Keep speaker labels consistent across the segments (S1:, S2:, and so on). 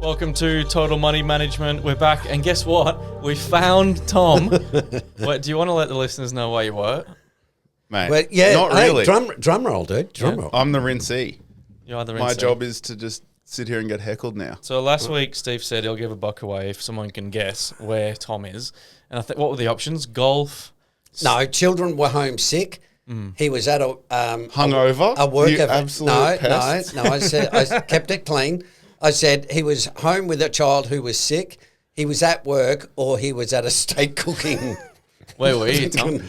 S1: Welcome to Total Money Management. We're back, and guess what? We found Tom. Wait, do you want to let the listeners know where you were?
S2: Mate,
S3: Well, yeah,
S2: not really.
S3: Drum roll, dude. Drum roll.
S2: I'm the rinsee.
S1: You're either
S2: My job is to just sit here and get heckled now.
S1: So last week, Steve said he'll give $1 away if someone can guess where Tom is. And I think, what were the options? Golf.
S3: No, children were homesick. He was at a
S2: Hungover?
S3: a work
S2: You
S3: event.
S2: absolute pest.
S3: No. I said I kept it clean. I said he was home with a child who was sick. He was at work, or he was at a steak cooking.
S1: Where were you, Tom?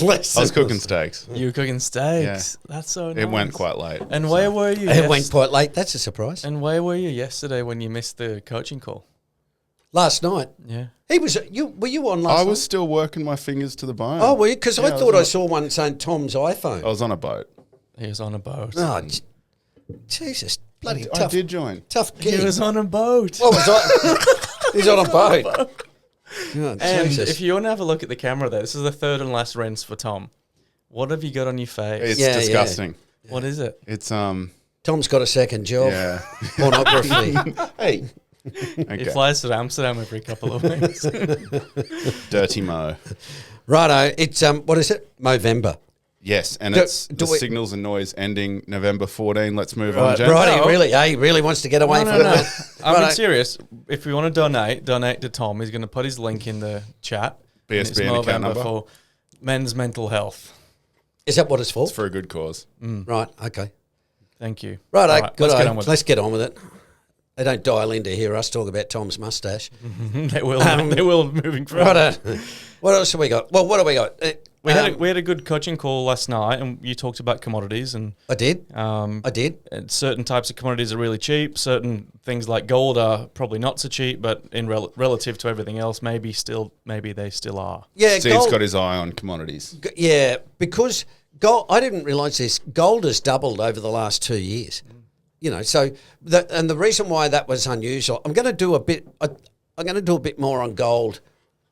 S2: I was cooking steaks.
S1: You were cooking steaks.
S2: Yeah.
S1: That's so nice.
S2: It went quite late.
S1: And where were you?
S3: It went quite late. That's a surprise.
S1: And where were you yesterday when you missed the coaching call?
S3: Last night,
S1: Yeah.
S3: he was. Were you on last
S2: I
S3: night?
S2: was still working my fingers to the bone.
S3: Oh, were you? Because I
S2: Yeah,
S3: thought I
S2: was
S3: saw one saying Tom's iPhone.
S2: I was on a boat.
S1: He was on a boat.
S3: Oh, Jesus, bloody
S2: I
S3: tough.
S2: did join.
S3: Tough
S1: He
S3: gig.
S1: was on a boat.
S3: What was I? He's on a boat. Oh,
S1: And
S3: Jesus.
S1: if you want to have a look at the camera there, this is the third and last rinse for Tom. What have you got on your face?
S2: It's
S3: Yeah, yeah.
S2: disgusting.
S1: What is it?
S2: It's
S3: Tom's got a second job.
S2: yeah.
S3: Pornography.
S2: Hey.
S1: He
S2: Okay.
S1: flies to Amsterdam every couple of weeks.
S2: Dirty Mo.
S3: Righto. It's what is it? Movember.
S2: Yes, and
S3: Do-
S2: it's
S3: do
S2: the
S3: we-
S2: signals and noise ending November 14. Let's move on, gents.
S3: Right.
S1: No.
S3: He really wants to get away
S1: No,
S3: from
S1: no.
S3: that.
S1: I'm being
S3: Righto.
S1: serious. If we want to donate to Tom. He's going to put his link in the chat. And it's
S2: BSB and account
S1: Movember
S2: number.
S1: for men's mental health.
S3: Is that what it's for?
S2: It's for a good cause.
S3: Right. Okay.
S1: Thank you.
S3: Right.
S1: All
S3: Good.
S1: let's get on with
S3: Let's get on with it. They don't dial in to hear us talk about Tom's mustache.
S1: it. They will moving forward.
S3: Righto. What else have we got? Well, what have we got?
S1: We had a good coaching call last night, and you talked about commodities and
S3: I did.
S1: and certain types of commodities are really cheap. Certain things like gold are probably not so cheap, but in relative to everything else, maybe they still are.
S3: Yeah.
S2: Steve's
S3: gold,
S2: got his eye on commodities.
S3: yeah, because gold. I didn't realise this. Gold has doubled over the last 2 years. You know, so the reason why that was unusual. I'm going to do a bit. I'm going to do a bit more on gold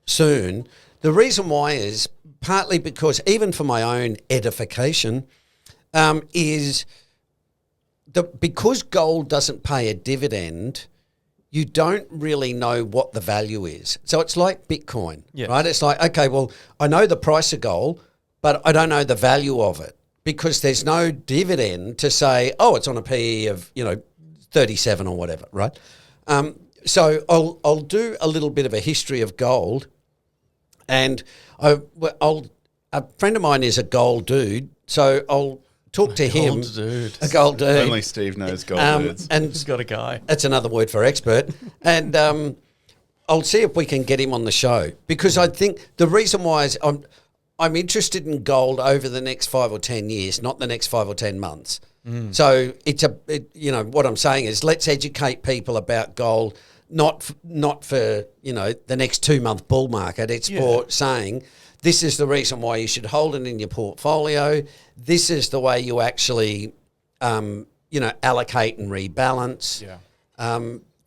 S3: soon. The reason why is partly because, even for my own edification, is because gold doesn't pay a dividend, you don't really know what the value is. So it's like Bitcoin,
S1: Yes.
S3: right? It's like, okay, well, I know the price of gold, but I don't know the value of it because there's no dividend to say, oh, it's on a PE of 37 or whatever, right? So I'll do a little bit of a history of gold. And a friend of mine is a gold dude, so I'll talk to him.
S1: Gold dude.
S3: A gold dude.
S2: Only Steve knows gold dudes.
S3: And
S1: He's got a guy.
S3: that's another word for expert. And I'll see if we can get him on the show because I think the reason why is I'm interested in gold over the next 5 or 10 years, not the next 5 or 10 months. So what I'm saying is let's educate people about gold. Not for the next 2 month bull market. It's for saying this is the reason why you should hold it in your portfolio. This is the way you actually, allocate and rebalance.
S1: Yeah.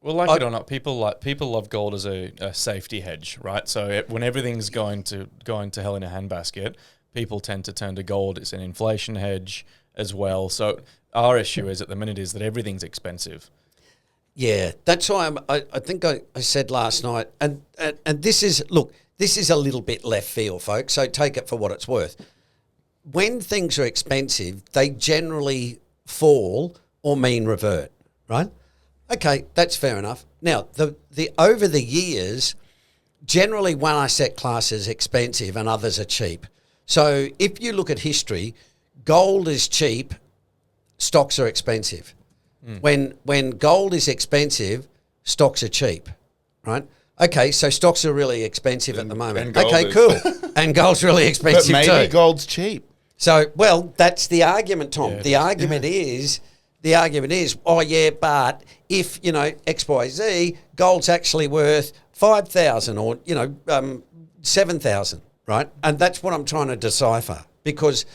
S1: Well, like it or not, people love gold as a safety hedge, right? So when everything's going to hell in a handbasket, people tend to turn to gold. It's an inflation hedge as well. So our issue is at the minute is that everything's expensive.
S3: Yeah, that's why I think I said last night, and this is a little bit left field, folks, so take it for what it's worth. When things are expensive, they generally fall or mean revert, right? Okay, that's fair enough. Now, the over the years, generally one asset class is expensive and others are cheap. So if you look at history, gold is cheap, stocks are expensive. When gold is expensive, stocks are cheap, right? Okay, so stocks are really expensive at the moment.
S2: and gold
S3: Okay,
S2: is.
S3: cool. And gold's really
S2: But
S3: expensive
S2: maybe
S3: too.
S2: gold's cheap.
S3: So, well, that's the argument, Tom.
S1: Yeah,
S3: the argument is, oh yeah, but if X, Y, Z, gold's actually worth 5,000 or 7,000, right? And that's what I'm trying to decipher because.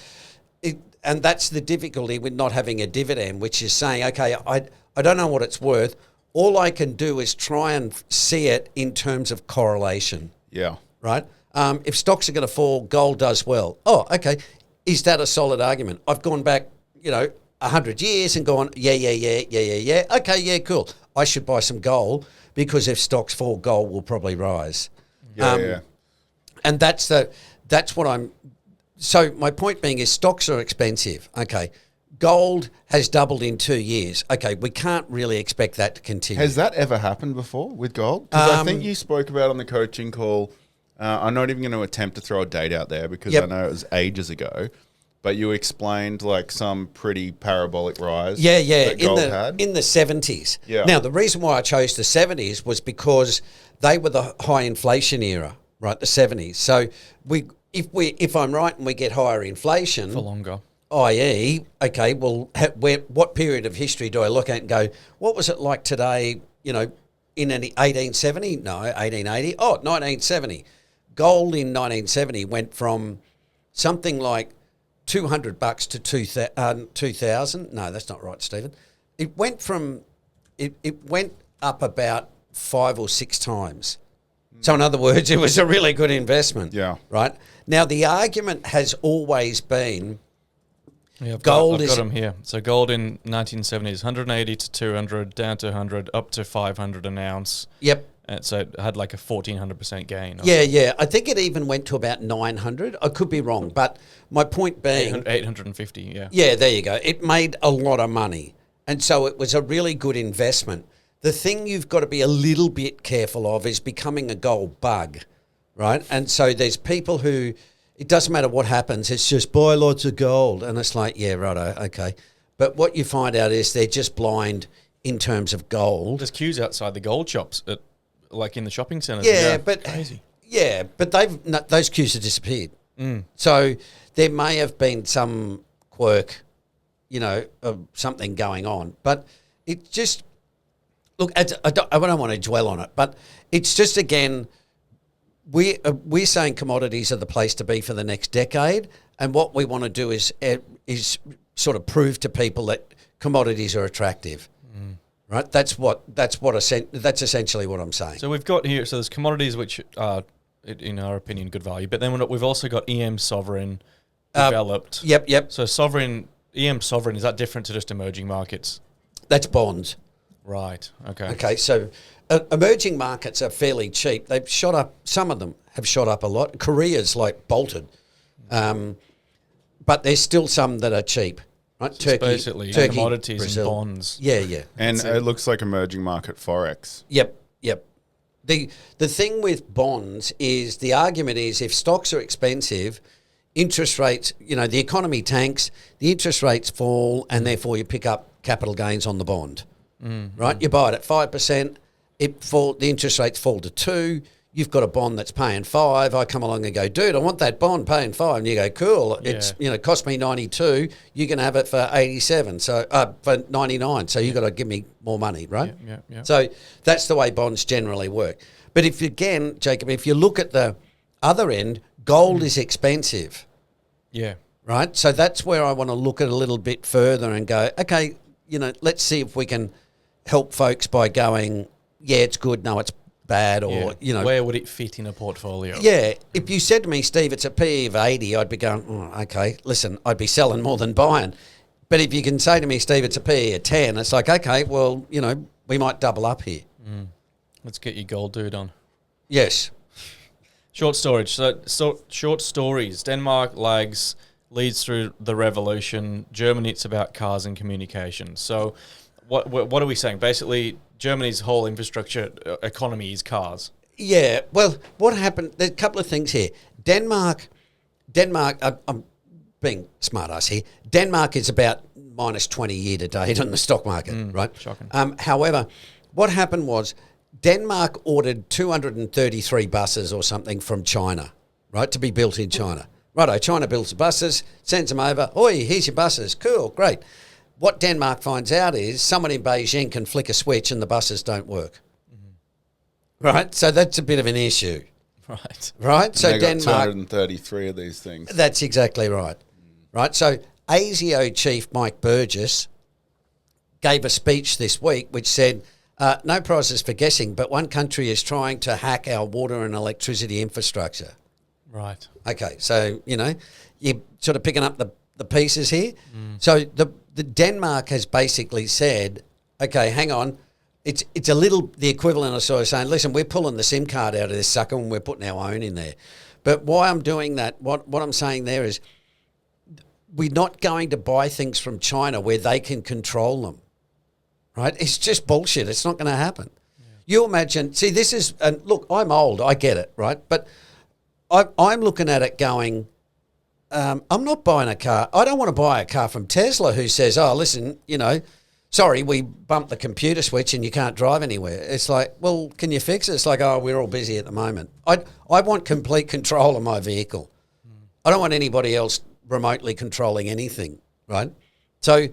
S3: And that's the difficulty with not having a dividend, which is saying, okay, I don't know what it's worth. All I can do is try and see it in terms of correlation,
S2: Yeah.
S3: right? If stocks are going to fall, gold does well. Oh, okay. Is that a solid argument? I've gone back, 100 years and gone, yeah. Okay, yeah, cool. I should buy some gold because if stocks fall, gold will probably rise.
S2: Yeah.
S3: And that's what I'm. So my point being is stocks are expensive. Okay, gold has doubled in 2 years. Okay, we can't really expect that to continue.
S2: Has that ever happened before with gold? Because I think you spoke about on the coaching call. I'm not even going to attempt to throw a date out there because I know it was ages ago. But you explained like some pretty parabolic rise. That gold had
S3: in the 70s.
S2: Yeah.
S3: Now the reason why I chose the 70s was because they were the high inflation era, right? The 70s. So if I'm right and we get higher inflation
S1: For longer.
S3: i.e., okay, well, what period of history do I look at and go, what was it like today, in 1870? No, 1880. Oh, 1970. Gold in 1970 went from something like $200 to 2,000. No, that's not right, Stephen. It went up about 5 or 6 times. So in other words, it was a really good investment.
S2: Yeah.
S3: Right? Now, the argument has always been
S1: Yeah, I've
S3: gold
S1: got them here. So gold in 1970s, 180 to 200, down to 100, up to 500 an ounce.
S3: Yep.
S1: And so it had like a 1,400% gain.
S3: Yeah. I think it even went to about 900. I could be wrong, but my point being...
S1: 850, yeah.
S3: Yeah, there you go. It made a lot of money. And so it was a really good investment. The thing you've got to be a little bit careful of is becoming a gold bug, right? And so there's people who... It doesn't matter what happens. It's just buy lots of gold. And it's like, yeah, righto, okay. But what you find out is they're just blind in terms of gold.
S1: There's queues outside the gold shops, like in the shopping centres.
S3: Yeah, but
S1: crazy.
S3: Yeah, but those queues have disappeared. So there may have been some quirk, of something going on. But it just... Look, I don't want to dwell on it, but it's just, again... We're saying commodities are the place to be for the next decade, and what we want to do is sort of prove to people that commodities are attractive, right? That's essentially what I'm saying.
S1: So we've got here. So there's commodities which are, in our opinion, good value, but then we've also got EM sovereign developed.
S3: Yep.
S1: So EM sovereign, is that different to just emerging markets?
S3: That's bonds.
S1: Right. Okay.
S3: Okay. So emerging markets are fairly cheap. They've shot up. Some of them have shot up a lot. Korea's like bolted, but there's still some that are cheap. Right?
S1: So Turkey, commodities, Brazil. And bonds.
S3: Yeah.
S2: And it looks like emerging market forex.
S3: Yep. The thing with bonds is the argument is if stocks are expensive, interest rates, the economy tanks, the interest rates fall, and therefore you pick up capital gains on the bond. Right? You buy it at 5%, the interest rates fall to 2%, you've got a bond that's paying 5%, I come along and go, dude, I want that bond paying 5%, and you go, cool, it's, cost me 92, you can have it for 87, so for 99, so you've got to give me more money, right?
S1: Yeah.
S3: So that's the way bonds generally work. But Jacob, if you look at the other end, gold is expensive.
S1: Yeah.
S3: Right? So that's where I want to look at a little bit further and go, okay, let's see if we can help folks by going, yeah, it's good, no, it's bad, or,
S1: Where would it fit in a portfolio?
S3: Yeah. If you said to me, Steve, it's a PE of 80, I'd be going, okay, listen, I'd be selling more than buying. But if you can say to me, Steve, it's a PE of 10, it's like, okay, well, we might double up here.
S1: Let's get your gold dude on.
S3: Yes.
S1: Short storage. So short stories. Denmark leads through the revolution. Germany, it's about cars and communications. So what are we saying? Basically, Germany's whole infrastructure economy is cars. Yeah.
S3: Well, what happened? There's a couple of things here. Denmark. I'm being smart ass here. Denmark is about minus 20 year to date on the stock market, right?
S1: Shocking.
S3: However, what happened was Denmark ordered 233 buses or something from China, right, to be built in China. Righto, China builds the buses, sends them over. Oi, here's your buses. Cool, great. What Denmark finds out is someone in Beijing can flick a switch and the buses don't work. Right? So that's a bit of an issue. Right? So
S2: they got
S3: Denmark...
S2: 233 of these things.
S3: That's exactly right. Right? So ASIO chief Mike Burgess gave a speech this week which said, no prizes for guessing, but one country is trying to hack our water and electricity infrastructure.
S1: Right.
S3: Okay, so, you're sort of picking up the pieces here. So the Denmark has basically said, okay, hang on, it's a little the equivalent of sort of saying, listen, we're pulling the SIM card out of this sucker and we're putting our own in there. But why I'm doing that, what I'm saying there is we're not going to buy things from China where they can control them, right? It's just bullshit. It's not going to happen. Yeah. You imagine, see, this is, and look, I'm old, I get it, right? But I'm looking at it going, I'm not buying a car. I don't want to buy a car from Tesla who says, oh, listen, sorry, we bumped the computer switch and you can't drive anywhere. It's like, well, can you fix it? It's like, oh, we're all busy at the moment. I want complete control of my vehicle. I don't want anybody else remotely controlling anything, right? So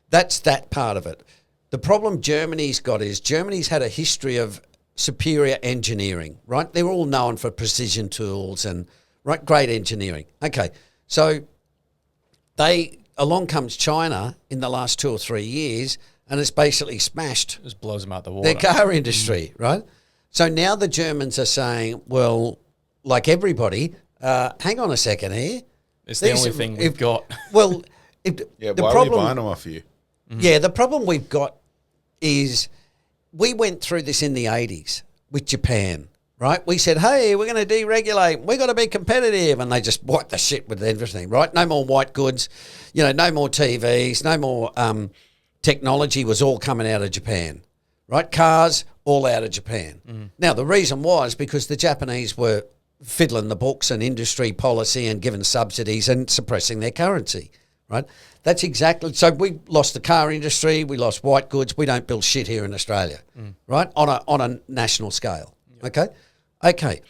S3: that's that part of it. The problem Germany's got is Germany's had a history of superior engineering, right? They're all known for precision tools and right, great engineering. Okay, so along comes China in the last 2 or 3 years, and it's basically smashed.
S1: Just blows them out the water.
S3: Their car industry, right? So now the Germans are saying, well, like everybody, hang on a second here.
S1: It's the only thing we've got.
S3: Well,
S2: why are we buying them off you?
S3: Yeah, the problem we've got is we went through this in the 80s with Japan, right? We said, hey, we're going to deregulate. We've got to be competitive. And they just wiped the shit with everything, right? No more white goods, no more TVs, no more technology was all coming out of Japan, right? Cars, all out of Japan. Now, the reason was because the Japanese were fiddling the books and industry policy and giving subsidies and suppressing their currency, right? That's exactly, so we lost the car industry, we lost white goods, we don't build shit here in Australia, right? On a national scale, okay.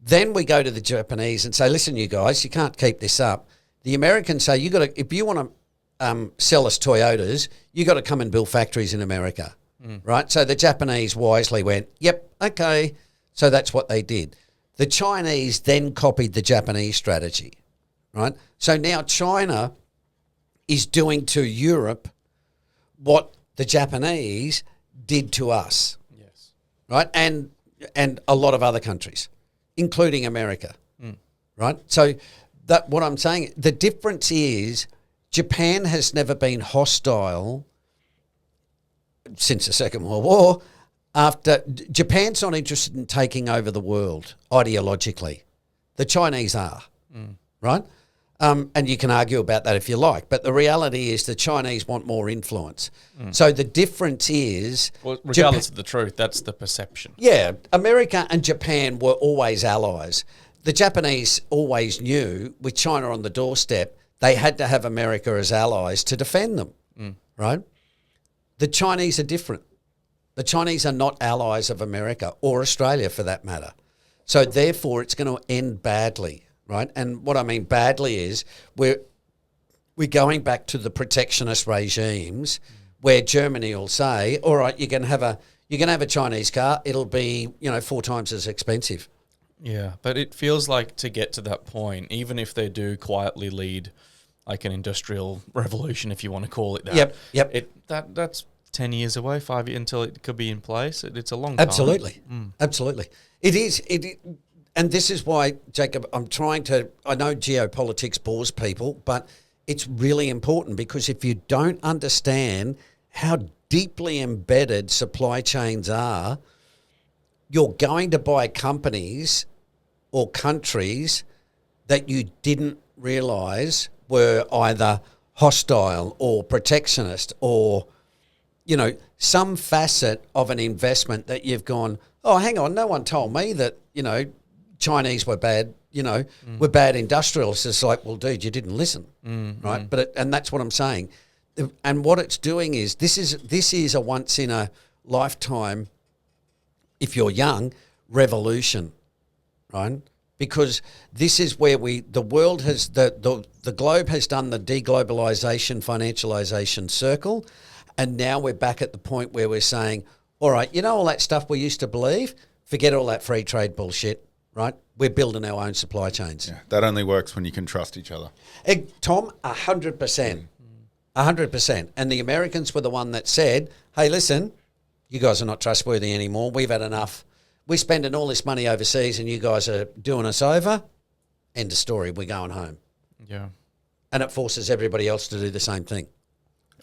S3: Then we go to the Japanese and say, listen, you guys, you can't keep this up. The Americans say, if you want to sell us Toyotas, you got to come and build factories in America, right? So the Japanese wisely went, yep, okay. So that's what they did. The Chinese then copied the Japanese strategy, right? So now China is doing to Europe what the Japanese did to us,
S1: yes,
S3: right? And a lot of other countries, including America, right? So that what I'm saying, the difference is Japan has never been hostile since the Second World War. Japan's not interested in taking over the world ideologically. The Chinese are, right? And you can argue about that if you like, but the reality is the Chinese want more influence. So the difference is...
S1: Well, regardless of the truth, that's the perception.
S3: Yeah, America and Japan were always allies. The Japanese always knew, with China on the doorstep, they had to have America as allies to defend them, right? The Chinese are different. The Chinese are not allies of America or Australia for that matter. So therefore it's going to end badly, right? And what I mean badly is we're going back to the protectionist regimes where Germany will say, all right, you're going to have a Chinese car, it'll be, 4 times as expensive.
S1: Yeah, but it feels like to get to that point, even if they do quietly lead like an industrial revolution, if you want to call it that.
S3: Yep.
S1: That's 10 years away, 5 years until it could be in place. It's a long time.
S3: Absolutely. It is. And this is why, Jacob, I know geopolitics bores people, but it's really important because if you don't understand how deeply embedded supply chains are, you're going to buy companies or countries that you didn't realise were either hostile or protectionist or some facet of an investment that you've gone, oh, hang on, no one told me that, Chinese were bad, were bad industrialists. It's like, well, dude, you didn't listen, right? But and that's what I'm saying. And what it's doing is this is a once in a lifetime, if you're young, revolution, right? Because this is where the world has, the globe has done the deglobalization, financialization circle. And now we're back at the point where we're saying, all right, all that stuff we used to believe, forget all that free trade bullshit, right? We're building our own supply chains.
S2: Yeah, that only works when you can trust each other.
S3: Tom, 100%. 100%. And the Americans were the one that said, hey, listen, you guys are not trustworthy anymore. We've had enough. We're spending all this money overseas and you guys are doing us over. End of story. We're going home.
S1: Yeah.
S3: And it forces everybody else to do the same thing.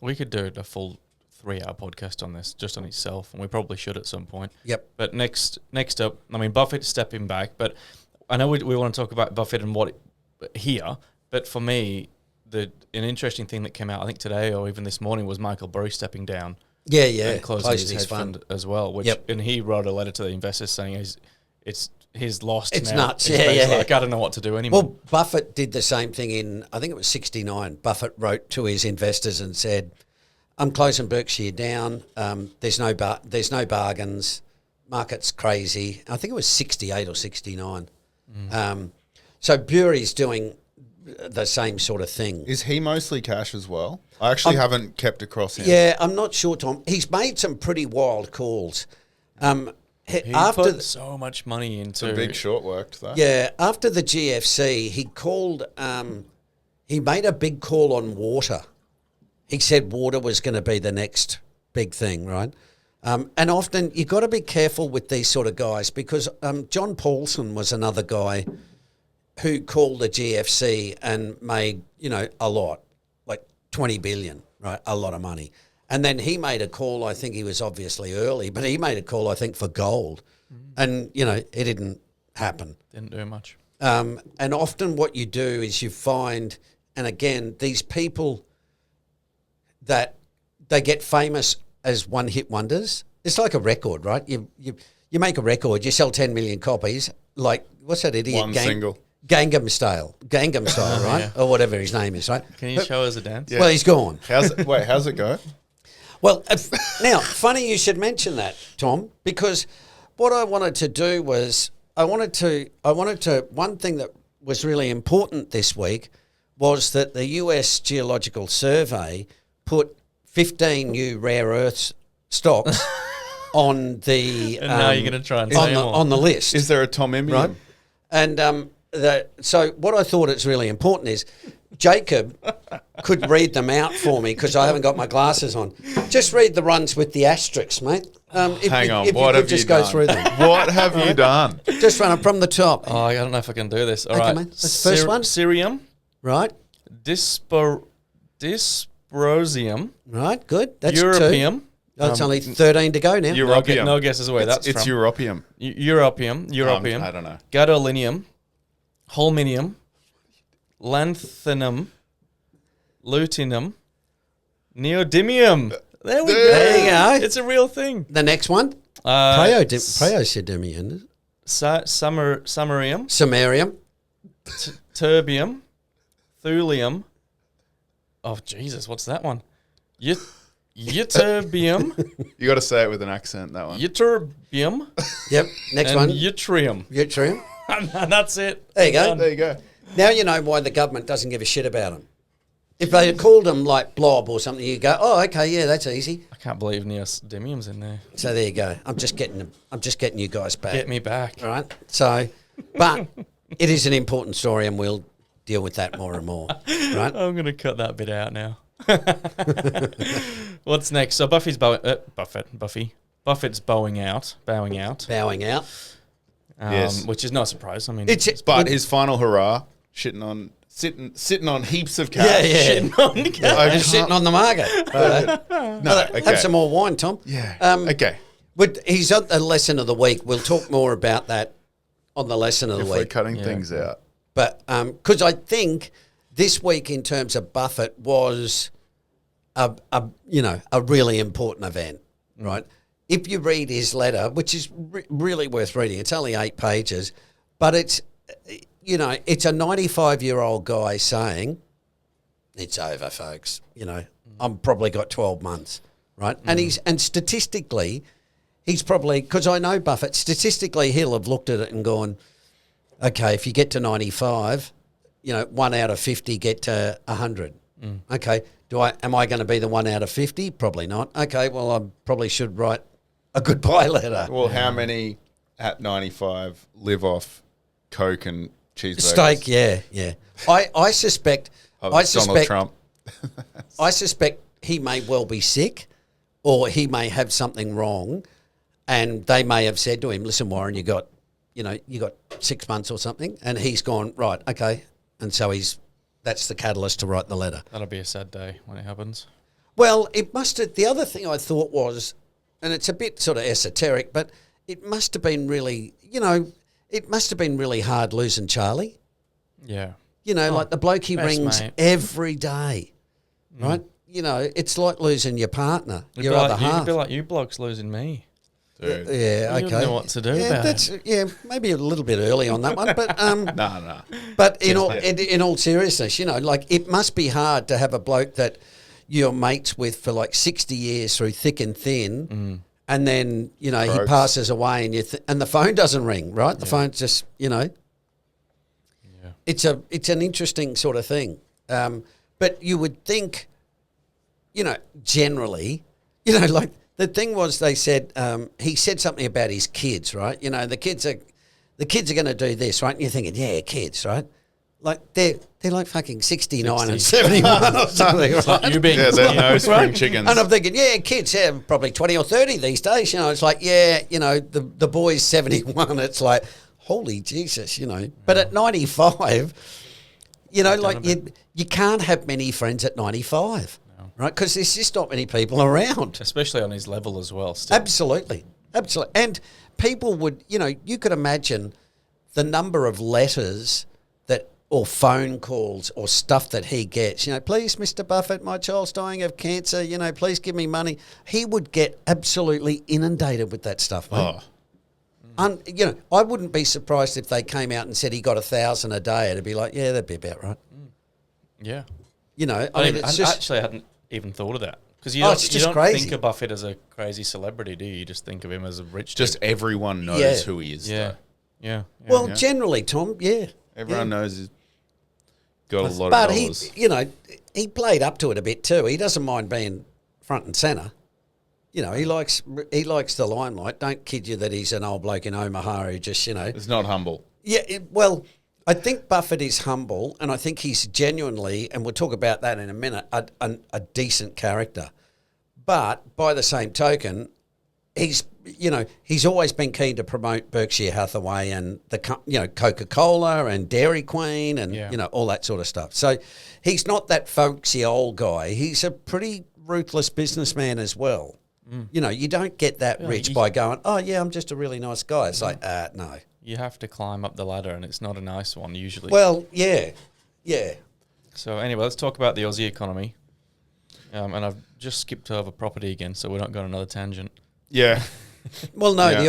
S1: We could do it a full 3-hour podcast on this, just on itself, and we probably should at some point.
S3: Yep.
S1: But next up, I mean, Buffett stepping back, but I know we want to talk about Buffett and what here, but for me, an interesting thing that came out, I think today or even this morning, was Michael Burry stepping down.
S3: Yeah,
S1: And closing his hedge fund as well, which, and he wrote a letter to the investors saying he's lost.
S3: It's
S1: now.
S3: nuts.
S1: It's like, I don't know what to do anymore.
S3: Well, Buffett did the same thing in, I think it was 69. Buffett wrote to his investors and said, I'm closing Berkshire down. There's no bargains. Market's crazy. I think it was 68 or 69. So Bury's doing the same sort of thing.
S2: Is he mostly cash as well? I actually haven't kept across him.
S3: Yeah, I'm not sure, Tom. He's made some pretty wild calls.
S1: He put so much money into...
S2: The Big Short worked, though.
S3: Yeah, after the GFC, he called... he made a big call on water. He said water was going to be the next big thing, right? And often you've got to be careful with these sort of guys because John Paulson was another guy who called the GFC and made, a lot, like 20 billion, right? A lot of money. And then he made a call, I think he was obviously early, but he made a call, I think, for gold. And, it didn't happen.
S1: Didn't do much.
S3: And often what you do is you find, and again, these people that they get famous as one-hit wonders. It's like a record, right? You make a record, you sell 10 million copies, like, what's that idiot?
S2: One single.
S3: Gangnam Style, right? Yeah. Or whatever his name is, right?
S1: Can you show us a dance?
S3: Yeah. Well, he's gone.
S2: How's it go?
S3: Well, now, funny you should mention that, Tom, because what I wanted to do was one thing that was really important this week was that the US Geological Survey put 15 new rare earths stocks on the...
S1: And now you're going to try and say more.
S3: On the list.
S2: Is there a tomium?
S3: Right. And so what I thought is really important is Jacob could read them out for me because I haven't got my glasses on. Just read the ones with the asterisks, mate.
S2: Hang on,
S3: if
S2: what
S3: you
S2: have
S3: just
S2: you
S3: go
S2: done?
S3: through them.
S2: What have you done?
S3: Just run them from the top.
S1: Oh, I don't know if I can do this. All
S3: Okay,
S1: right.
S3: mate. That's the first one.
S1: Cerium.
S3: Right.
S1: Dysprosium.
S3: Right, good. That's
S1: Europium.
S3: 2. That's only 13 to go now.
S2: Europium.
S1: No guesses where that's
S2: it's
S1: from.
S2: Europium.
S1: Europium.
S2: I don't know.
S1: Gadolinium. Holminium. Lanthanum. Lutinum. Neodymium. There we go.
S3: There you go.
S1: It's a real thing.
S3: The next one. Praeodymium, is it?
S1: Samarium.
S3: Samarium.
S1: Terbium. Thulium. Oh, Jesus, what's that one? Ytterbium.
S2: You got to say it with an accent, that one.
S1: Ytterbium.
S3: Yep. Next
S1: and
S3: one.
S1: Yttrium.
S3: Yttrium.
S1: And that's it.
S3: There you go.
S2: There you go.
S3: Now you know why the government doesn't give a shit about them. If they had called them like blob or something, you go, oh, okay, yeah, that's easy.
S1: I can't believe neodymium's in there.
S3: So there you go. I'm just getting you guys back.
S1: Get me back.
S3: All right. So, but it is an important story, and we'll deal with that more and more. Right.
S1: I'm going to cut that bit out now. What's next? So Buffy's Buffett's bowing out.
S3: Bowing out.
S2: Yes.
S1: Which is no surprise. I mean,
S2: But his final hurrah, sitting on heaps of cash.
S3: Yeah.
S1: shitting on the guy.
S3: And sitting on the market.
S2: Okay.
S3: Have some more wine, Tom.
S2: Yeah. Okay.
S3: But he's on the lesson of the week. We'll talk more about that on the lesson of the
S2: If we're
S3: week.
S2: cutting things out.
S3: But because I think this week in terms of Buffett was a really important event, right? If you read his letter, which is really worth reading, it's only 8 pages, but it's a 95-year-old guy saying, it's over, folks. I'm probably got 12 months, right? And statistically, he's probably, because I know Buffett, statistically he'll have looked at it and gone, okay, if you get to 95, 1 out of 50 get to 100. Okay, am I going to be the 1 out of 50? Probably not. Okay, well, I probably should write a goodbye letter.
S2: Well, how many at 95 live off Coke and cheeseburgers?
S3: Steak, yeah. I suspect.
S2: Donald Trump.
S3: I suspect he may well be sick, or he may have something wrong, and they may have said to him, "Listen, Warren, you got 6 months or something," and he's gone, right, okay, and so that's the catalyst to write the letter.
S1: That'll be a sad day when it happens.
S3: Well, it must have, the other thing I thought was, and it's a bit sort of esoteric, but it must have been really, it must have been really hard losing Charlie.
S1: Yeah.
S3: Like the bloke he
S1: best
S3: rings
S1: mate.
S3: every day, right? It's like losing your partner,
S1: It'd
S3: your
S1: be
S3: other
S1: like, you'd
S3: half.
S1: be like you blokes losing me.
S2: Dude.
S3: Yeah,
S1: You
S3: okay.
S1: don't know what to do
S3: yeah,
S1: about it.
S3: maybe a little bit early on that one, but
S2: Nah.
S3: but in all seriousness, like it must be hard to have a bloke that you're mates with for like 60 years through thick and thin, and then he
S2: Croaks.
S3: passes away and and the phone doesn't ring, right? The phone's just it's an interesting sort of thing, but you would think, generally, like. The thing was, they said he said something about his kids, right? The kids are going to do this, right? And you're thinking, yeah, kids, right? Like they're like fucking 69 and 71 or something, right?
S1: You being
S2: Yeah, they're no spring chickens.
S3: And I'm thinking, yeah, kids, probably 20 or 30 these days. It's like, the boy's 71. It's like, holy Jesus, But at 95, like you can't have many friends at 95. Right, because there's just not many people around.
S1: Especially on his level as well. Still.
S3: Absolutely. And people would, you could imagine the number of letters or phone calls or stuff that he gets. Please, Mr. Buffett, my child's dying of cancer. Please give me money. He would get absolutely inundated with that stuff, mate. I wouldn't be surprised if they came out and said he got 1,000 a day. It'd be like, yeah, that'd be about right.
S1: Yeah.
S3: It's just
S1: actually, I hadn't even thought of that. Because you don't
S3: crazy.
S1: think of Buffett as a crazy celebrity, do you? You just think of him as a rich
S2: Just
S1: dude.
S2: everyone knows who he is.
S1: Yeah.
S2: Though.
S1: Yeah.
S3: Well, generally, Tom, yeah.
S2: Everyone knows he's got a lot
S3: But
S2: of dollars.
S3: he played up to it a bit too. He doesn't mind being front and centre. He likes the limelight. Don't kid you that he's an old bloke in Omaha who just,
S2: It's not humble.
S3: Yeah, well, I think Buffett is humble, and I think he's genuinely, and we'll talk about that in a minute, a decent character. But by the same token, he's always been keen to promote Berkshire Hathaway and the Coca-Cola and Dairy Queen and all that sort of stuff. So he's not that folksy old guy. He's a pretty ruthless businessman as well. You don't get that rich by going, oh yeah, I'm just a really nice guy. It's like, no.
S1: You have to climb up the ladder, and it's not a nice one usually.
S3: Well, yeah.
S1: So anyway, let's talk about the Aussie economy. And I've just skipped over property again, so we're not going on another tangent.
S2: Yeah.
S3: Well, no,
S2: Yeah.
S3: the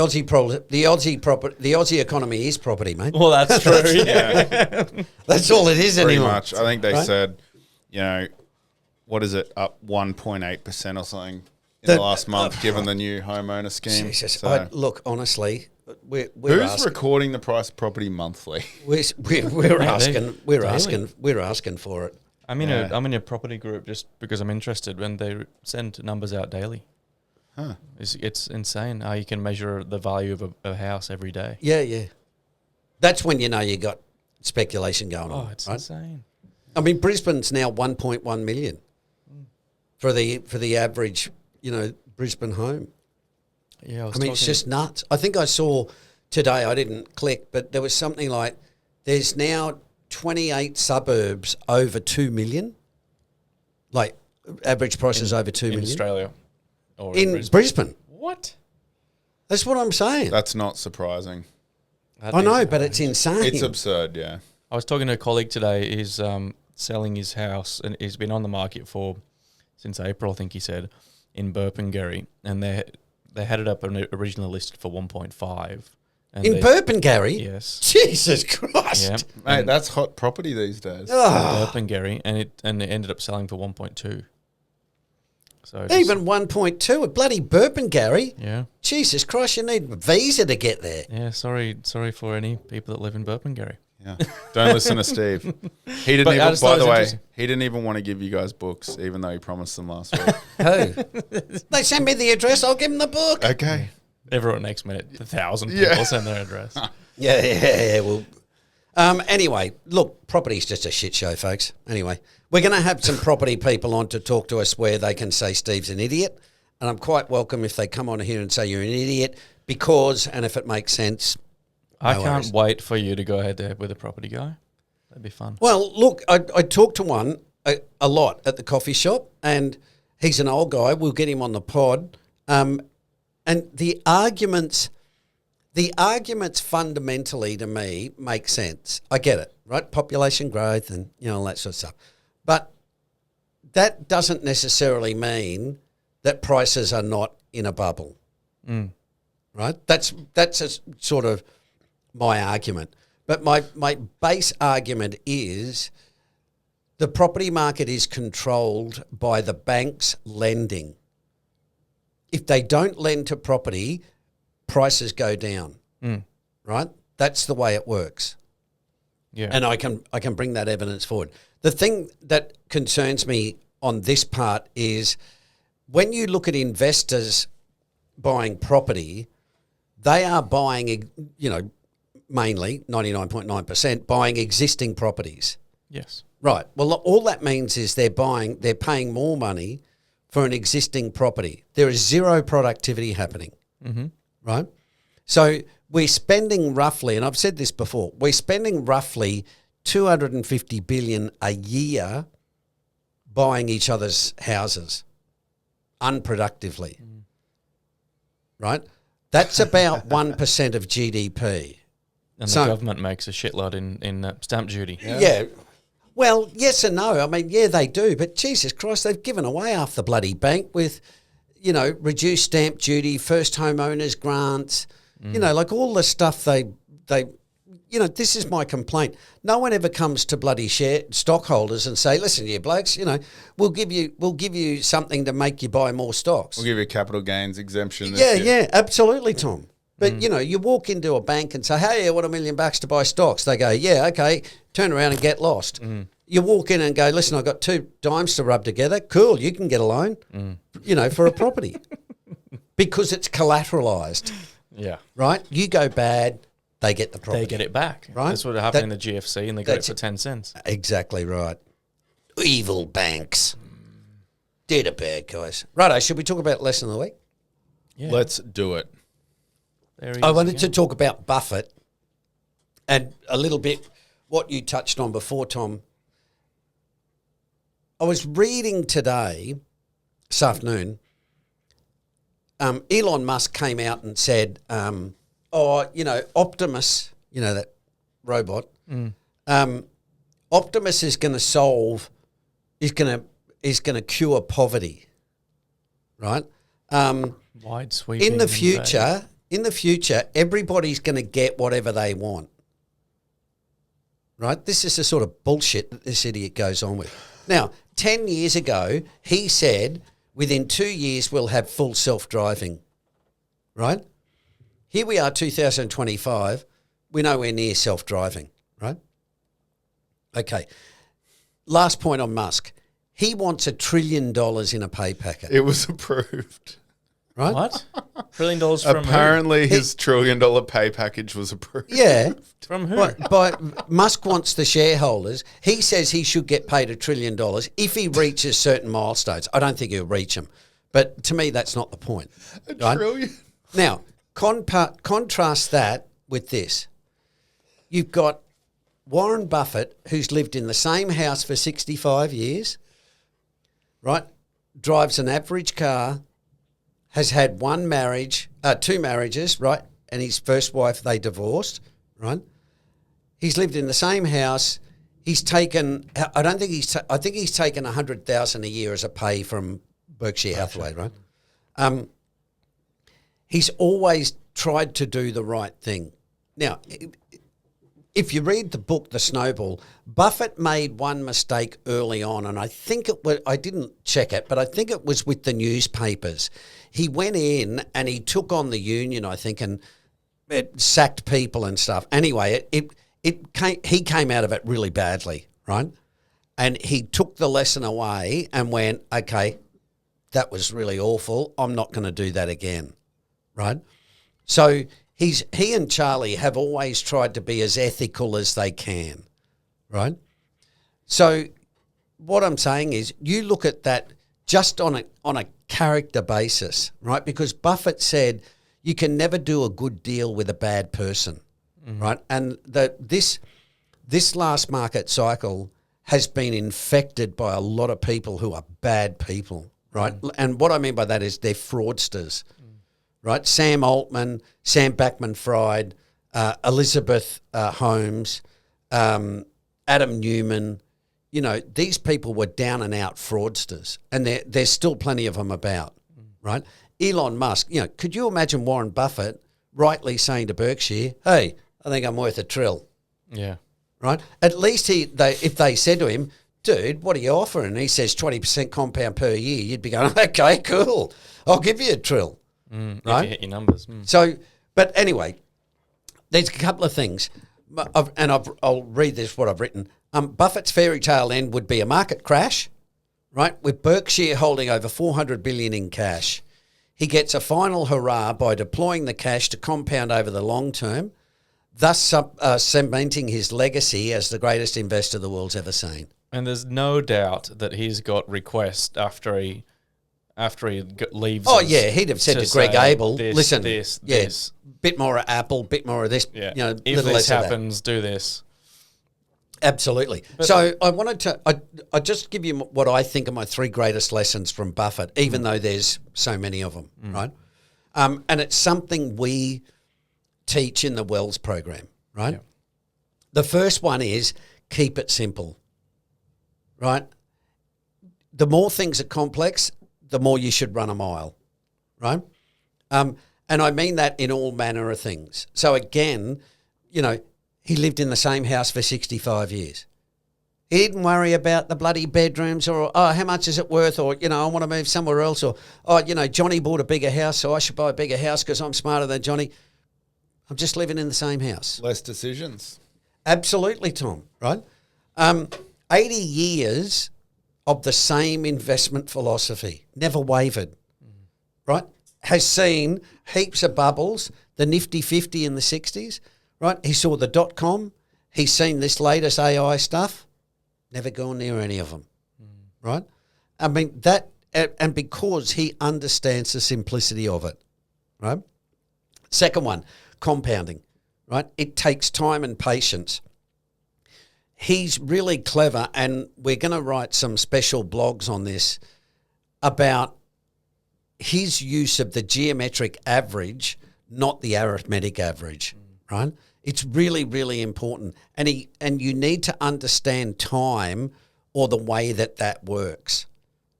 S3: Aussie economy is property, mate.
S1: Well, that's true.
S2: Yeah.
S3: That's all it is
S2: Pretty
S3: anymore.
S2: much. I think they
S3: Right?
S2: said, what is it, up 1.8% or something in the last month, given the new homeowner scheme.
S3: Jesus,
S2: So-
S3: look, honestly, we're
S2: Who's
S3: asking.
S2: recording the price of property monthly?
S3: We're asking for it.
S1: I'm in a property group just because I'm interested when they send numbers out daily.
S2: Huh.
S1: It's insane how you can measure the value of a house every day.
S3: Yeah. That's when you know you got speculation going on.
S1: Oh, it's
S3: right?
S1: insane.
S3: I mean, Brisbane's now 1.1 million for the average, Brisbane home.
S1: Yeah,
S3: I mean, it's just nuts. I think I saw today, I didn't click, but there was something like there's now 28 suburbs over 2 million. Like average prices over 2 million.
S1: in Australia or
S3: In Brisbane.
S1: What?
S3: That's what I'm saying.
S2: That's not surprising.
S3: I know, but it's insane.
S2: It's absurd, yeah.
S1: I was talking to a colleague today. He's selling his house, and he's been on the market since April, I think he said, in Burpengary, and they had it up originally listed for 1.5.
S3: In Burpengary?
S1: Yes.
S3: Jesus Christ.
S1: Yeah.
S2: Mate, that's hot property these days.
S1: Burpengary, and it ended up selling for 1.2. So
S3: Even 1.2 at bloody Burpengary?
S1: Yeah.
S3: Jesus Christ, you need a visa to get there.
S1: Yeah, sorry for any people that live in Burpengary.
S2: Yeah. Don't listen to Steve. He didn't
S1: But I
S2: even,
S1: just
S2: by
S1: thought it
S2: the
S1: was
S2: way,
S1: interesting.
S2: he didn't even want to give you guys books, even though he promised them last week.
S3: Who? They send me the address, I'll give them the book.
S2: Okay.
S1: Everyone next minute, 1,000 people send their address.
S3: Yeah. Well, anyway, look, property's just a shit show, folks. Anyway, we're going to have some property people on to talk to us where they can say Steve's an idiot. And I'm quite welcome if they come on here and say you're an idiot because, and if it makes sense.
S1: I
S3: No
S1: can't
S3: worries.
S1: wait for you to go head to head with a property guy. That'd be fun.
S3: Well, look, I talked to one a lot at the coffee shop, and He's an old guy. We'll get him on the pod. And the arguments fundamentally to me make sense. I get it, right? Population growth and, all that sort of stuff. But that doesn't necessarily mean that prices are not in a bubble, right? That's a sort of my argument. But my base argument is the property market is controlled by the banks lending. If they don't lend to property, prices go down, right? That's the way it works.
S1: Yeah.
S3: And I can bring that evidence forward. The thing that concerns me on this part is when you look at investors buying property, they are buying, mainly 99.9% buying existing properties.
S1: Yes.
S3: Right. Well, all that means is they're paying more money for an existing property. There is zero productivity happening. Right? So we're spending roughly, and I've said this before, we're spending roughly $250 billion a year buying each other's houses unproductively. Right? That's about 1% of GDP.
S1: And the government makes a shitload in stamp duty.
S3: Yeah. Well, yes and no. I mean, yeah, they do. But Jesus Christ, they've given away half the bloody bank with, reduced stamp duty, first homeowners grants, like all the stuff they this is my complaint. No one ever comes to bloody stockholders and say, listen, you blokes, we'll give you something to make you buy more stocks.
S2: We'll give you a capital gains exemption.
S3: Yeah, absolutely, Tom. But, you walk into a bank and say, hey, I want $1 million to buy stocks. They go, yeah, okay, turn around and get lost. You walk in and go, listen, I've got 2 dimes to rub together. Cool, you can get a loan, for a property because it's collateralised.
S1: Yeah.
S3: Right? You go bad, they get the property.
S1: They get it back.
S3: Right?
S1: That's what happened in the GFC and they got it for 10 cents.
S3: Exactly right. Evil banks. They're the bad guys. Righto, should we talk about lesson of the week?
S1: Yeah.
S2: Let's do it.
S3: I wanted to talk about Buffett and a little bit what you touched on before, Tom. I was reading today, this afternoon, Elon Musk came out and said, Optimus, that robot, Optimus is going to is going to cure poverty, right?
S1: Wide sweeping.
S3: In the future, everybody's going to get whatever they want, right? This is the sort of bullshit that this idiot goes on with. Now, 10 years ago, he said within 2 years we'll have full self-driving, right? Here we are, 2025, we're nowhere near self-driving, right? Okay, last point on Musk. He wants $1 trillion in a pay packet.
S2: It was approved.
S3: Right?
S1: What? $1 trillion from
S2: Apparently his $1 trillion pay package was approved.
S3: Yeah.
S1: From who?
S3: But Musk wants the shareholders. He says he should get paid $1 trillion if he reaches certain milestones. I don't think he'll reach them. But to me, that's not the point.
S2: $1 trillion?
S3: Now, contrast that with this. You've got Warren Buffett, who's lived in the same house for 65 years, right? Drives an average car, has had 2 marriages, right? And his first wife, they divorced, right? He's lived in the same house. He's taken, I think he's taken $100,000 a year as a pay from Berkshire Hathaway, right? He's always tried to do the right thing. Now, if you read the book, The Snowball, Buffett made one mistake early on, and I think it was, I didn't check it, but I think it was with the newspapers. He went in and he took on the union, I think, and it sacked people and stuff. Anyway, he came out of it really badly, right? And he took the lesson away and went, okay, that was really awful. I'm not going to do that again, right? So he and Charlie have always tried to be as ethical as they can, right? So what I'm saying is you look at that just on a character basis, right? Because Buffett said you can never do a good deal with a bad person, right? And this last market cycle has been infected by a lot of people who are bad people, right? And what I mean by that is they're fraudsters, right? Sam Altman, Sam Backman-Fried, Elizabeth Holmes, Adam Newman. You know, these people were down and out fraudsters, and there's still plenty of them about, right? Elon Musk, you know, could you imagine Warren Buffett rightly saying to Berkshire, hey, I think I'm worth $1 trillion.
S1: Yeah.
S3: Right? At least if they said to him, dude, what are you offering? And he says 20% compound per year, you'd be going, okay, cool. I'll give you $1 trillion. Right?
S1: If you hit your numbers.
S3: So, but anyway, there's a couple of things. I'll read this, what I've written. Buffett's fairy tale end would be a market crash, right? With Berkshire holding over $400 billion in cash. He gets a final hurrah by deploying the cash to compound over the long term, thus cementing his legacy as the greatest investor the world's ever seen.
S1: And there's no doubt that he's got requests after he leaves.
S3: Oh yeah, he'd have said to Greg Abel, "Listen,
S1: this,
S3: bit more of Apple, bit more of this.
S1: Yeah.
S3: You know,
S1: if
S3: little
S1: this
S3: less
S1: happens, do this."
S3: Absolutely. So I wanted to, I just give you what I think are my 3 greatest lessons from Buffett, even though there's so many of them, right? And it's something we teach in the Wells program, right?
S1: Yeah.
S3: The first one is keep it simple, right? The more things are complex, the more you should run a mile, right? And I mean that in all manner of things. So again, you know, he lived in the same house for 65 years. He didn't worry about the bloody bedrooms or, oh, how much is it worth? Or, you know, I want to move somewhere else. Or, oh, you know, Johnny bought a bigger house, so I should buy a bigger house because I'm smarter than Johnny. I'm just living in the same house.
S2: Less decisions.
S3: Absolutely, Tom, right? 80 years of the same investment philosophy, never wavered, right? Has seen heaps of bubbles, the nifty 50 in the 60s, right? He saw the .com. He's seen this latest AI stuff. Never gone near any of them, right? I mean, that, and because he understands the simplicity of it, right? Second one, compounding, right? It takes time and patience. He's really clever, and we're going to write some special blogs on this about his use of the geometric average, not the arithmetic average, right? It's really, really important. And you need to understand time or the way that works,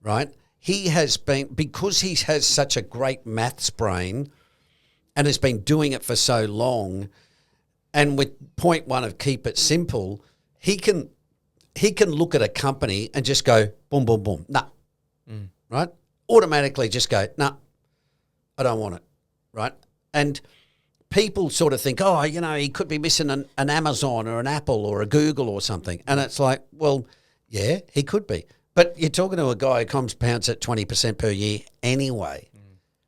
S3: right? He has been, because he has such a great maths brain and has been doing it for so long, and with point 1 of keep it simple, he can look at a company and just go, boom, boom, boom, nah, right? Automatically just go, nah, I don't want it, right? And people sort of think, oh, you know, he could be missing an Amazon or an Apple or a Google or something. And it's like, well, yeah, he could be. But you're talking to a guy who compounds at 20% per year anyway,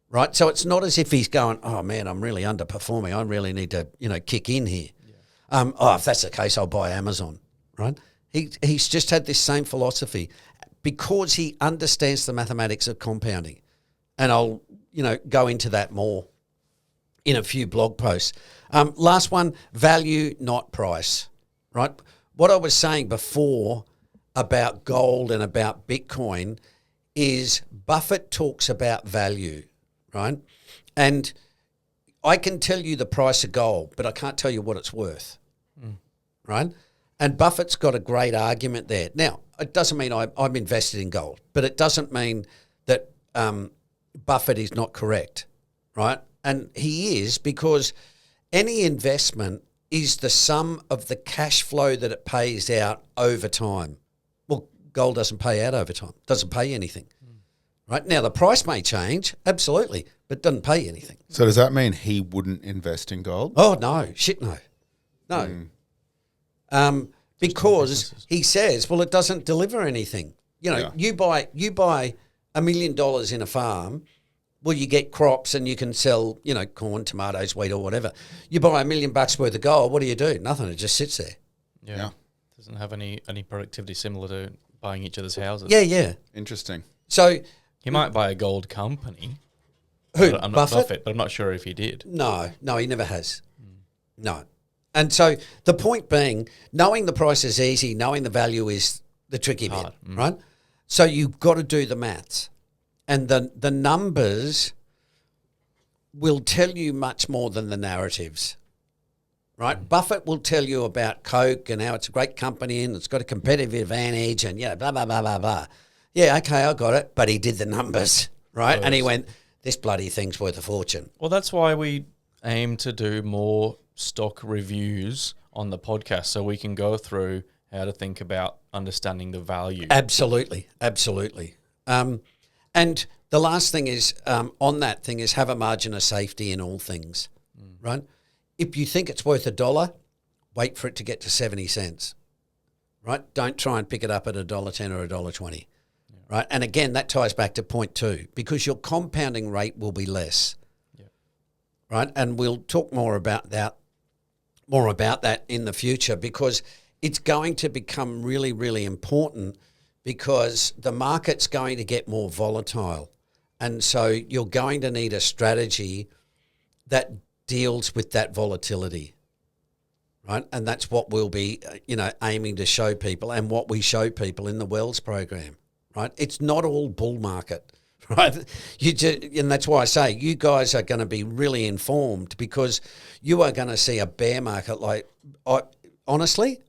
S3: right? So it's not as if he's going, oh, man, I'm really underperforming. I really need to, you know, kick in here. Yeah. If that's the case, I'll buy Amazon, right? He's just had this same philosophy because he understands the mathematics of compounding. And I'll, you know, go into that more in a few blog posts. Last one, value, not price, right? What I was saying before about gold and about Bitcoin is Buffett talks about value, right? And I can tell you the price of gold, but I can't tell you what it's worth, right? And Buffett's got a great argument there. Now, it doesn't mean I'm invested in gold, but it doesn't mean that Buffett is not correct, right? And he is, because any investment is the sum of the cash flow that it pays out over time. Well, gold doesn't pay out over time, doesn't pay anything. Right? Now, the price may change, absolutely, but doesn't pay anything.
S2: So does that mean he wouldn't invest in gold?
S3: Oh, no, shit no. No. Because he says, well, it doesn't deliver anything. You know, you buy $1 million in a farm, well, you get crops and you can sell, you know, corn, tomatoes, wheat or whatever. You buy $1 million worth of gold, what do? Nothing, it just sits there.
S1: Yeah. Doesn't have any productivity similar to buying each other's houses.
S3: Yeah.
S2: Interesting.
S3: So
S1: he might buy a gold company.
S3: Who,
S1: I'm not
S3: Buffett?
S1: But I'm not sure if he did.
S3: No, he never has. No. And so the point being, knowing the price is easy, knowing the value is the tricky bit, right? So you've got to do the maths. And the numbers will tell you much more than the narratives, right? Buffett will tell you about Coke and how it's a great company and it's got a competitive advantage and, blah, blah, blah, blah, blah. Yeah, okay, I got it. But he did the numbers, right? And he went, this bloody thing's worth a fortune.
S1: Well, that's why we aim to do more stock reviews on the podcast so we can go through how to think about understanding the value.
S3: Absolutely. And the last thing is, on that thing is have a margin of safety in all things, right? If you think it's worth $1, wait for it to get to 70 cents, right? Don't try and pick it up at $1.10 or $1.20, right? And again, that ties back to point 2, because your compounding rate will be less, right? And we'll talk more about that in the future, because it's going to become really, really important, because the market's going to get more volatile. And so you're going to need a strategy that deals with that volatility, right? And that's what we'll be, aiming to show people, and what we show people in the Wells program, right? It's not all bull market, right? And that's why I say you guys are going to be really informed, because you are going to see a bear market. Honestly,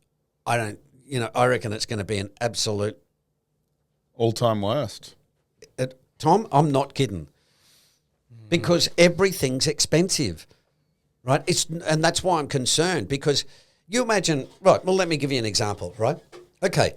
S3: I reckon it's going to be an absolute
S2: all-time worst.
S3: Tom, I'm not kidding, because everything's expensive, right? And that's why I'm concerned, because you imagine, right, well, let me give you an example, right? Okay,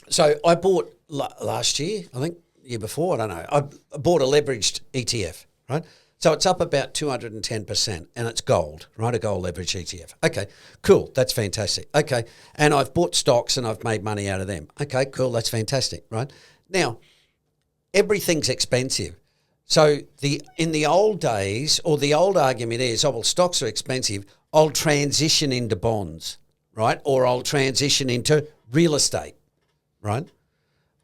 S3: so I bought last year, I think, year before, I don't know, I bought a leveraged ETF, right? So it's up about 210%, and it's gold, right? A gold leveraged ETF. Okay, cool, that's fantastic. Okay, and I've bought stocks and I've made money out of them. Okay, cool, that's fantastic, right? Now, everything's expensive. So in the old days, or the old argument is, oh, well, stocks are expensive, I'll transition into bonds, right? Or I'll transition into real estate, right?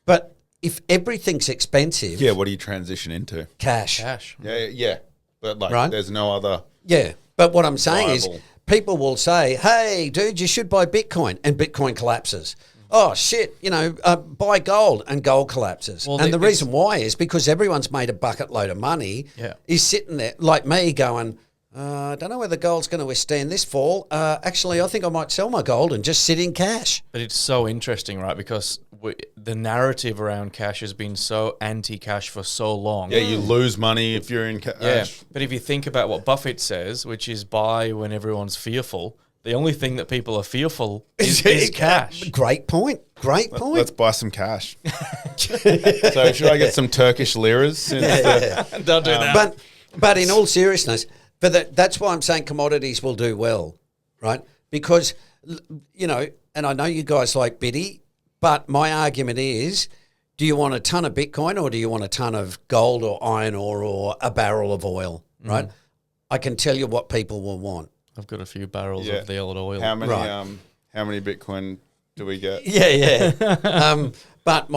S3: But if everything's expensive...
S2: Yeah, what do you transition into?
S3: Cash.
S2: Yeah. But
S3: right?
S2: There's no other...
S3: Yeah, but what I'm saying is
S2: viable.
S3: People will say, hey, dude, you should buy Bitcoin, and Bitcoin collapses. Oh, shit, buy gold, and gold collapses. Well, and the reason why is because everyone's made a bucket load of money.
S1: Yeah.
S3: Is sitting there, like me, going, I don't know whether gold's going to withstand this fall. Actually, I think I might sell my gold and just sit in cash.
S1: But it's so interesting, right? Because the narrative around cash has been so anti-cash for so long.
S2: Yeah, you lose money if you're in cash.
S1: Yeah, but if you think about what Buffett says, which is buy when everyone's fearful, the only thing that people are fearful is cash.
S3: Great point.
S2: Let's buy some cash. So should I get some Turkish liras?
S1: Don't do that.
S3: But in all seriousness, that's why I'm saying commodities will do well, right? Because, and I know you guys like Biddy, but my argument is, do you want a ton of Bitcoin or do you want a ton of gold or iron ore or a barrel of oil, right? I can tell you what people will want.
S1: I've got a few barrels of the old oil.
S2: How many Bitcoin do we get?
S3: Yeah. But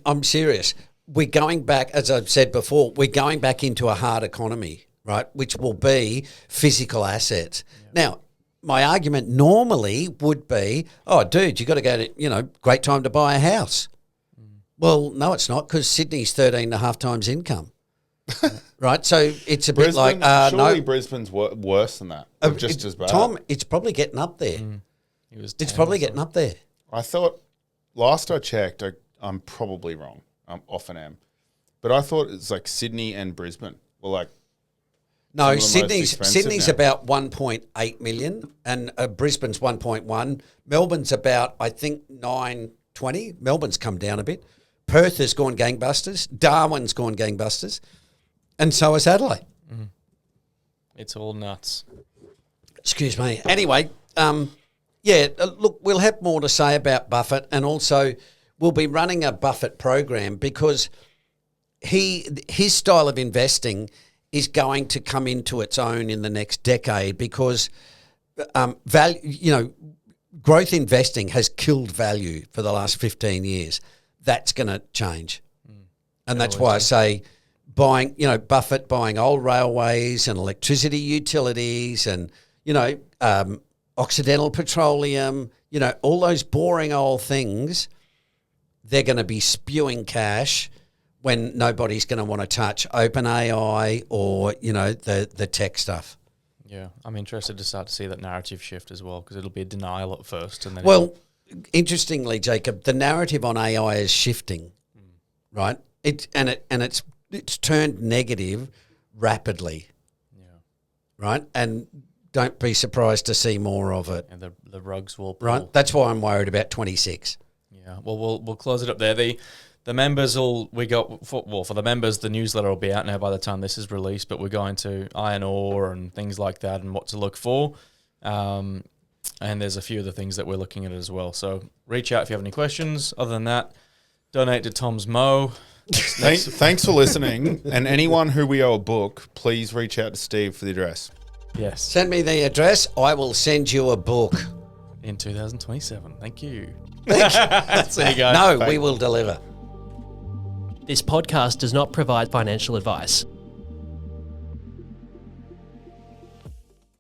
S3: I'm serious. We're going back, as I've said before, we're going back into a hard economy, right? Which will be physical assets. Yeah. Now, my argument normally would be, oh, dude, you got to go to, great time to buy a house. Well, no, it's not, because Sydney's 13.5 times income. Right, so it's a bit like
S2: surely Brisbane's worse than that, just as bad.
S3: Tom, it's probably getting up there. It's probably getting up there.
S2: I thought last I checked, I'm probably wrong. I often am, but I thought it's like Sydney and Brisbane were like.
S3: No, Sydney's about 1.8 million, and Brisbane's 1.1. Melbourne's about, I think, 920. Melbourne's come down a bit. Perth has gone gangbusters. Darwin's gone gangbusters. And so is Adelaide.
S1: It's all nuts.
S3: Excuse me. Anyway, look, we'll have more to say about Buffett, and also we'll be running a Buffett program, because his style of investing is going to come into its own in the next decade, because growth investing has killed value for the last 15 years. That's going to change. And that's why I say Buffett buying old railways and electricity utilities and, Occidental Petroleum, all those boring old things, they're going to be spewing cash when nobody's going to want to touch OpenAI or, the tech stuff.
S1: Yeah, I'm interested to start to see that narrative shift as well, because it'll be a denial at first. And then
S3: interestingly, Jacob, the narrative on AI is shifting, right? It's turned negative rapidly, right? And don't be surprised to see more of it.
S1: And the rugs will pull.
S3: Right? That's why I'm worried about 26.
S1: Yeah, well, we'll close it up there. The members for the members, the newsletter will be out now by the time this is released, but we're going to iron ore and things like that and what to look for. And there's a few of the things that we're looking at as well. So reach out if you have any questions. Other than that, donate to Tom's Mo.
S2: Thanks for listening. And anyone who we owe a book, please reach out to Steve for the address.
S1: Yes.
S3: Send me the address. I will send you a book.
S1: In 2027. Thank you. See you guys.
S3: No, we will deliver.
S4: This podcast does not provide financial advice.